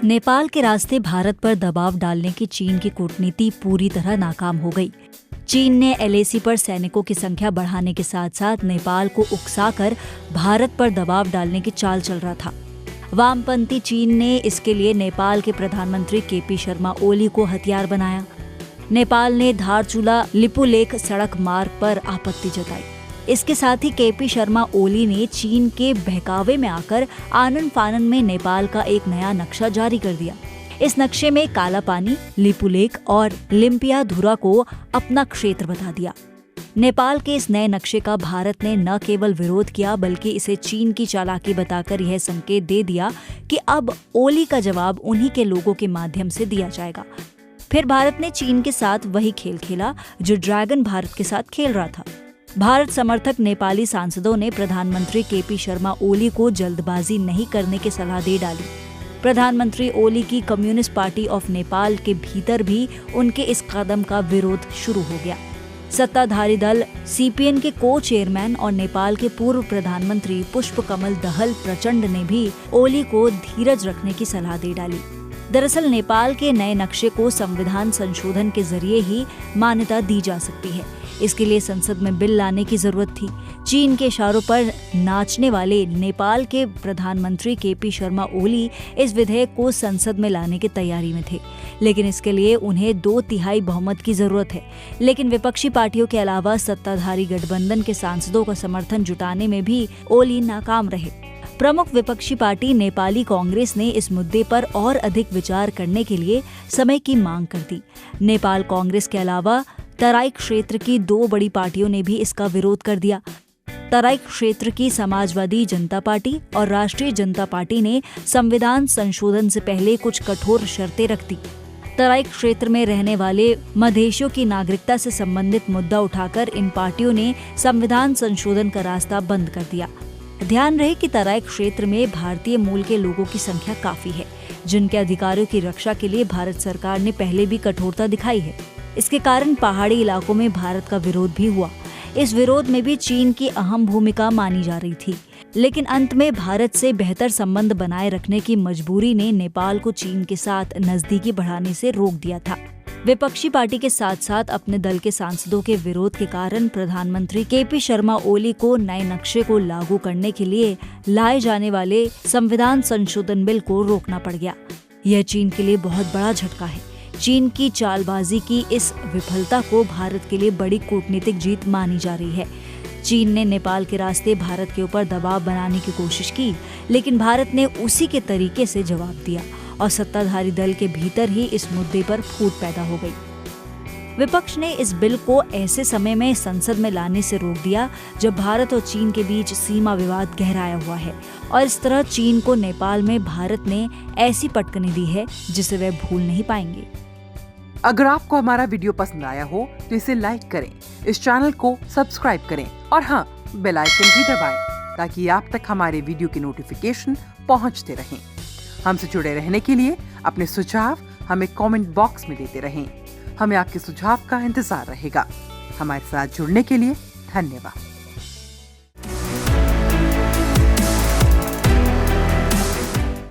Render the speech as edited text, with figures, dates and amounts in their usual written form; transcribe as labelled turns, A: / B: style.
A: नेपाल के रास्ते भारत पर दबाव डालने की चीन की कूटनीति पूरी तरह नाकाम हो गई। चीन ने LAC पर सैनिकों की संख्या बढ़ाने के साथ साथ नेपाल को उकसाकर भारत पर दबाव डालने की चाल चल रहा था। वामपंथी चीन ने इसके लिए नेपाल के प्रधानमंत्री KP शर्मा ओली को हथियार बनाया। नेपाल ने धारचूला लिपुलेख सड़क मार्ग पर आपत्ति जताई। इसके साथ ही KP शर्मा ओली ने चीन के बहकावे में आकर आनन फानन में नेपाल का एक नया नक्शा जारी कर दिया। इस नक्शे में काला पानी, लिपुलेख और लिम्पियाधुरा को अपना क्षेत्र बता दिया। नेपाल के इस नए नक्शे का भारत ने न केवल विरोध किया बल्कि इसे चीन की चालाकी बताकर यह संकेत दे दिया कि अब ओली का जवाब उन्हीं के लोगों के माध्यम से दिया जाएगा। फिर भारत ने चीन के साथ वही खेल खेला जो ड्रैगन भारत के साथ खेल रहा था। भारत समर्थक नेपाली सांसदों ने प्रधानमंत्री KP शर्मा ओली को जल्दबाजी नहीं करने की सलाह दे डाली। प्रधानमंत्री ओली की कम्युनिस्ट पार्टी ऑफ नेपाल के भीतर भी उनके इस कदम का विरोध शुरू हो गया। सत्ताधारी दल CPN के को-चेयरमैन और नेपाल के पूर्व प्रधानमंत्री पुष्पकमल दहल प्रचंड ने भी ओली को धीरज रखने की सलाह दे डाली। दरअसल नेपाल के नए नक्शे को संविधान संशोधन के जरिए ही मान्यता दी जा सकती है। इसके लिए संसद में बिल लाने की जरूरत थी। चीन के इशारों पर नाचने वाले नेपाल के प्रधानमंत्री KP शर्मा ओली इस विधेयक को संसद में लाने की तैयारी में थे, लेकिन इसके लिए उन्हें 2/3 बहुमत की जरूरत है। लेकिन विपक्षी पार्टियों के अलावा सत्ताधारी गठबंधन के सांसदों का समर्थन जुटाने में भी ओली नाकाम रहे। प्रमुख विपक्षी पार्टी नेपाली कांग्रेस ने इस मुद्दे पर और अधिक विचार करने के लिए समय की मांग कर दी। नेपाल कांग्रेस के अलावा तराई क्षेत्र की 2 बड़ी पार्टियों ने भी इसका विरोध कर दिया। तराई क्षेत्र की समाजवादी जनता पार्टी और राष्ट्रीय जनता पार्टी ने संविधान संशोधन से पहले कुछ कठोर शर्तें रख दी। तराई क्षेत्र में रहने वाले मधेशियों की नागरिकता से संबंधित मुद्दा उठाकर इन पार्टियों ने संविधान संशोधन का रास्ता बंद कर दिया। ध्यान रहे कि तराई क्षेत्र में भारतीय मूल के लोगों की संख्या काफी है, जिनके अधिकारों की रक्षा के लिए भारत सरकार ने पहले भी कठोरता दिखाई है। इसके कारण पहाड़ी इलाकों में भारत का विरोध भी हुआ। इस विरोध में भी चीन की अहम भूमिका मानी जा रही थी, लेकिन अंत में भारत से बेहतर संबंध बनाए रखने की मजबूरी ने नेपाल को चीन के साथ नजदीकी बढ़ाने से रोक दिया था। विपक्षी पार्टी के साथ साथ अपने दल के सांसदों के विरोध के कारण प्रधानमंत्री KP शर्मा ओली को नए नक्शे को लागू करने के लिए लाए जाने वाले संविधान संशोधन बिल को रोकना पड़ गया। यह चीन के लिए बहुत बड़ा झटका है। चीन की चालबाजी की इस विफलता को भारत के लिए बड़ी कूटनीतिक जीत मानी जा रही है। चीन ने नेपाल के रास्ते भारत के ऊपर दबाव बनाने की कोशिश की, लेकिन भारत ने उसी के तरीके से जवाब दिया और सत्ताधारी दल के भीतर ही इस मुद्दे पर फूट पैदा हो गई। विपक्ष ने इस बिल को ऐसे समय में संसद में लाने से रोक दिया जब भारत और चीन के बीच सीमा विवाद गहराया हुआ है, और इस तरह चीन को नेपाल में भारत ने ऐसी पटकनी दी है जिसे वे भूल नहीं पाएंगे।
B: अगर आपको हमारा वीडियो पसंद आया हो तो इसे लाइक करें, इस चैनल को सब्सक्राइब करें और हाँ, बेल आइकन भी दबाएं ताकि आप तक हमारे वीडियो की नोटिफिकेशन पहुंचते रहें। हमसे जुड़े रहने के लिए अपने सुझाव हमें कमेंट बॉक्स में देते रहें। हमें आपके सुझाव का इंतजार रहेगा। हमारे साथ जुड़ने के लिए धन्यवाद।